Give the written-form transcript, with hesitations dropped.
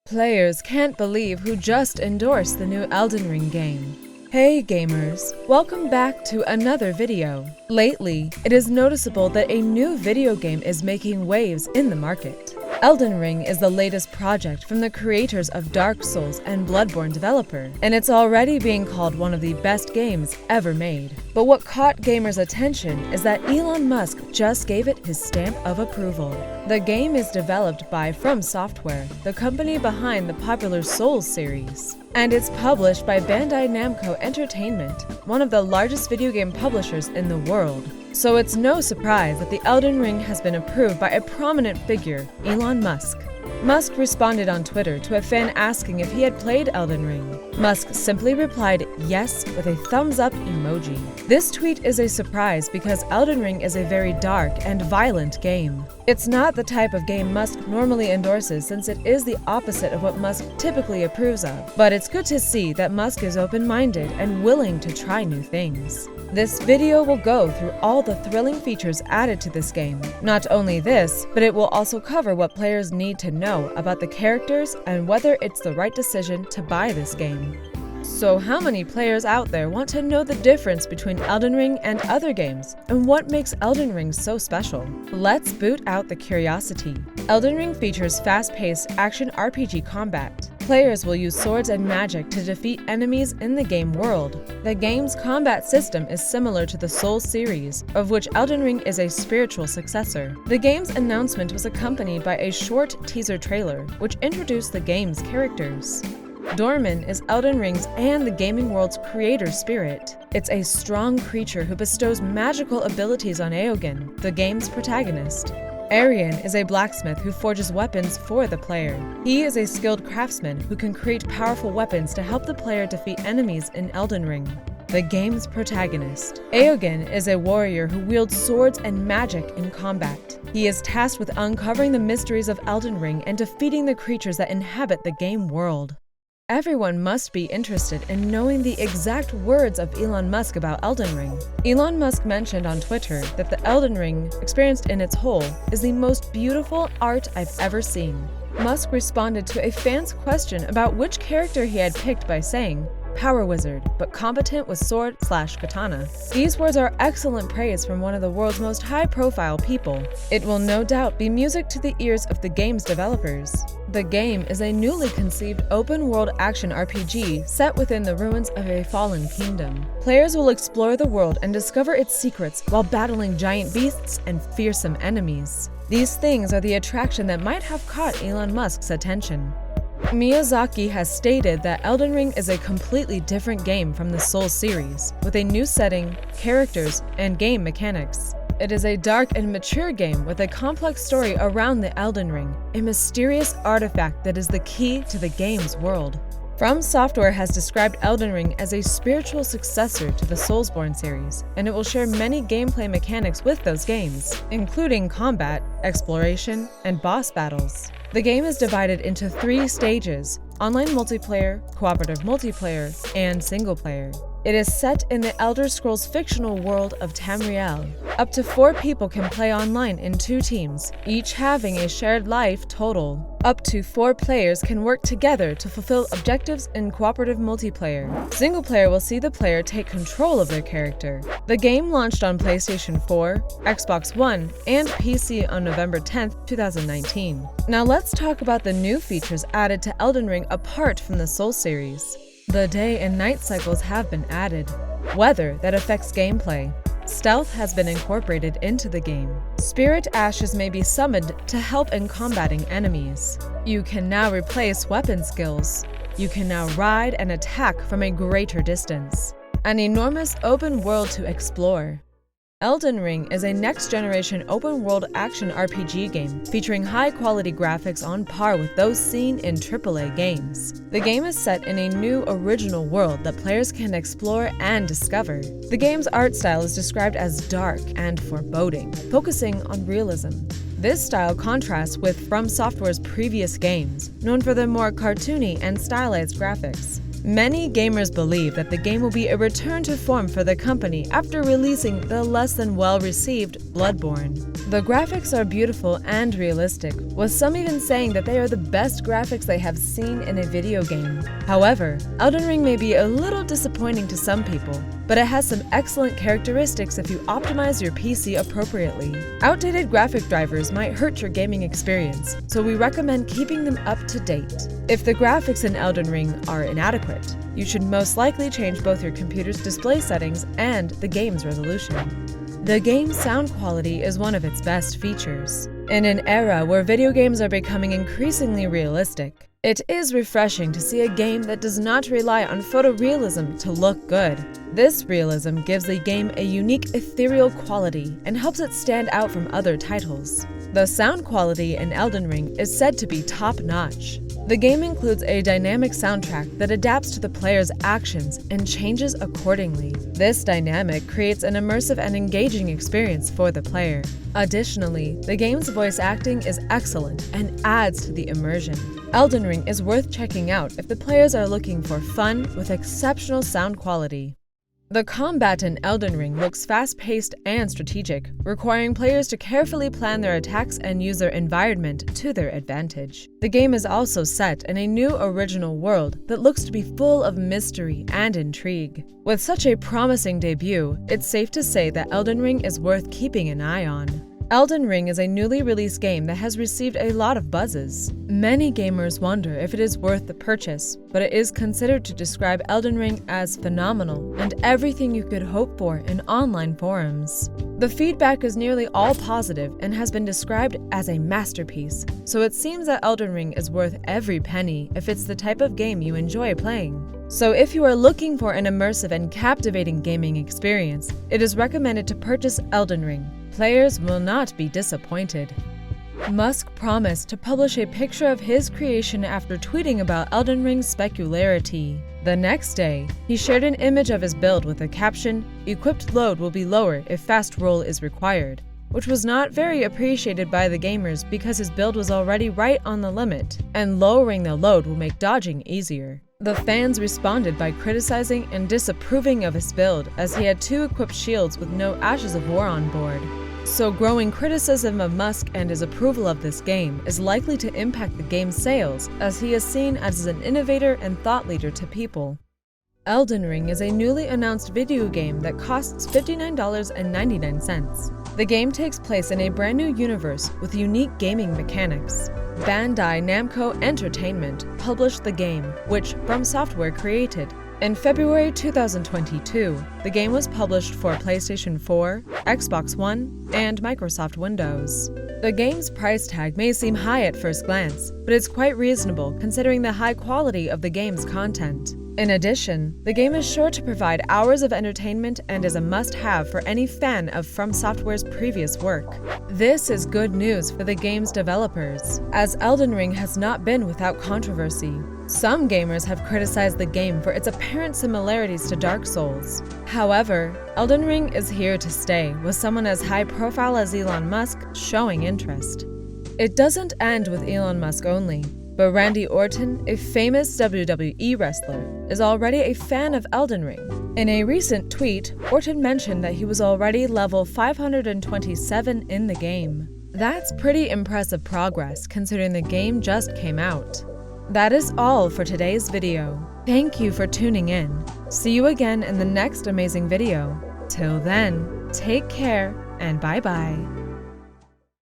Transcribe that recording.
Players can't believe who just endorsed the new Elden Ring game. Hey gamers, welcome back to another video. Lately, it is noticeable that a new video game is making waves in the market. Elden Ring is the latest project from the creators of Dark Souls and Bloodborne developer, and it's already being called one of the best games ever made. But what caught gamers' attention is that Elon Musk just gave it his stamp of approval. The game is developed by From Software, the company behind the popular Souls series, and it's published by Bandai Namco Entertainment, one of the largest video game publishers in the world. So it's no surprise that the Elden Ring has been approved by a prominent figure, Elon Musk. Musk responded on Twitter to a fan asking if he had played Elden Ring. Musk simply replied yes with a thumbs up emoji. This tweet is a surprise because Elden Ring is a very dark and violent game. It's not the type of game Musk normally endorses since it is the opposite of what Musk typically approves of. But it's good to see that Musk is open-minded and willing to try new things. This video will go through all the thrilling features added to this game. Not only this, but it will also cover what players need to know about the characters and whether it's the right decision to buy this game. So how many players out there want to know the difference between Elden Ring and other games, and what makes Elden Ring so special? Let's boot out the curiosity. Elden Ring features fast-paced action RPG combat. Players will use swords and magic to defeat enemies in the game world. The game's combat system is similar to the Souls series, of which Elden Ring is a spiritual successor. The game's announcement was accompanied by a short teaser trailer, which introduced the game's characters. Dormin is Elden Ring's and the gaming world's creator spirit. It's a strong creature who bestows magical abilities on Eogan, the game's protagonist. Arian is a blacksmith who forges weapons for the player. He is a skilled craftsman who can create powerful weapons to help the player defeat enemies in Elden Ring, the game's protagonist. Eogan is a warrior who wields swords and magic in combat. He is tasked with uncovering the mysteries of Elden Ring and defeating the creatures that inhabit the game world. Everyone must be interested in knowing the exact words of Elon Musk about Elden Ring. Elon Musk mentioned on Twitter that the Elden Ring, experienced in its whole, is the most beautiful art I've ever seen. Musk responded to a fan's question about which character he had picked by saying, "Power wizard, but competent with sword/katana." These words are excellent praise from one of the world's most high-profile people. It will no doubt be music to the ears of the game's developers. The game is a newly conceived open-world action RPG set within the ruins of a fallen kingdom. Players will explore the world and discover its secrets while battling giant beasts and fearsome enemies. These things are the attraction that might have caught Elon Musk's attention. Miyazaki has stated that Elden Ring is a completely different game from the Souls series, with a new setting, characters, and game mechanics. It is a dark and mature game with a complex story around the Elden Ring, a mysterious artifact that is the key to the game's world. From Software has described Elden Ring as a spiritual successor to the Soulsborne series, and it will share many gameplay mechanics with those games, including combat, exploration, and boss battles. The game is divided into 3 stages: online multiplayer, cooperative multiplayer, and single player. It is set in the Elder Scrolls fictional world of Tamriel. Up to 4 people can play online in 2 teams, each having a shared life total. Up to 4 players can work together to fulfill objectives in cooperative multiplayer. Single player will see the player take control of their character. The game launched on PlayStation 4, Xbox One, and PC on November 10th, 2019. Now let's talk about the new features added to Elden Ring apart from the Souls series. The day and night cycles have been added. Weather that affects gameplay. Stealth has been incorporated into the game. Spirit ashes may be summoned to help in combating enemies. You can now replace weapon skills. You can now ride and attack from a greater distance. An enormous open world to explore. Elden Ring is a next-generation open-world action RPG game featuring high-quality graphics on par with those seen in AAA games. The game is set in a new original world that players can explore and discover. The game's art style is described as dark and foreboding, focusing on realism. This style contrasts with From Software's previous games, known for their more cartoony and stylized graphics. Many gamers believe that the game will be a return to form for the company after releasing the less than well-received Bloodborne. The graphics are beautiful and realistic, with some even saying that they are the best graphics they have seen in a video game. However, Elden Ring may be a little disappointing to some people, but it has some excellent characteristics if you optimize your PC appropriately. Outdated graphic drivers might hurt your gaming experience, so we recommend keeping them up to date. If the graphics in Elden Ring are inadequate, you should most likely change both your computer's display settings and the game's resolution. The game's sound quality is one of its best features. In an era where video games are becoming increasingly realistic, it is refreshing to see a game that does not rely on photorealism to look good. This realism gives the game a unique ethereal quality and helps it stand out from other titles. The sound quality in Elden Ring is said to be top-notch. The game includes a dynamic soundtrack that adapts to the player's actions and changes accordingly. This dynamic creates an immersive and engaging experience for the player. Additionally, the game's voice acting is excellent and adds to the immersion. Elden Ring is worth checking out if the players are looking for fun with exceptional sound quality. The combat in Elden Ring looks fast-paced and strategic, requiring players to carefully plan their attacks and use their environment to their advantage. The game is also set in a new original world that looks to be full of mystery and intrigue. With such a promising debut, it's safe to say that Elden Ring is worth keeping an eye on. Elden Ring is a newly released game that has received a lot of buzzes. Many gamers wonder if it is worth the purchase, but it is considered to describe Elden Ring as phenomenal and everything you could hope for in online forums. The feedback is nearly all positive and has been described as a masterpiece, so it seems that Elden Ring is worth every penny if it's the type of game you enjoy playing. So if you are looking for an immersive and captivating gaming experience, it is recommended to purchase Elden Ring. Players will not be disappointed. Musk promised to publish a picture of his creation after tweeting about Elden Ring's specularity. The next day, he shared an image of his build with the caption, "Equipped load will be lower if fast roll is required," which was not very appreciated by the gamers because his build was already right on the limit, and lowering the load will make dodging easier. The fans responded by criticizing and disapproving of his build as he had 2 equipped shields with no Ashes of War on board. So growing criticism of Musk and his approval of this game is likely to impact the game's sales, as he is seen as an innovator and thought leader to people. Elden Ring is a newly announced video game that costs $59.99. The game takes place in a brand new universe with unique gaming mechanics. Bandai Namco Entertainment published the game, which From Software created. In February 2022, the game was published for PlayStation 4, Xbox One, and Microsoft Windows. The game's price tag may seem high at first glance, but it's quite reasonable considering the high quality of the game's content. In addition, the game is sure to provide hours of entertainment and is a must-have for any fan of From Software's previous work. This is good news for the game's developers, as Elden Ring has not been without controversy. Some gamers have criticized the game for its apparent similarities to Dark Souls. However, Elden Ring is here to stay, with someone as high-profile as Elon Musk showing interest. It doesn't end with Elon Musk only, but Randy Orton, a famous WWE wrestler, is already a fan of Elden Ring. In a recent tweet, Orton mentioned that he was already level 527 in the game. That's pretty impressive progress considering the game just came out. That is all for today's video. Thank you for tuning in. See you again in the next amazing video. Till then, take care and bye-bye.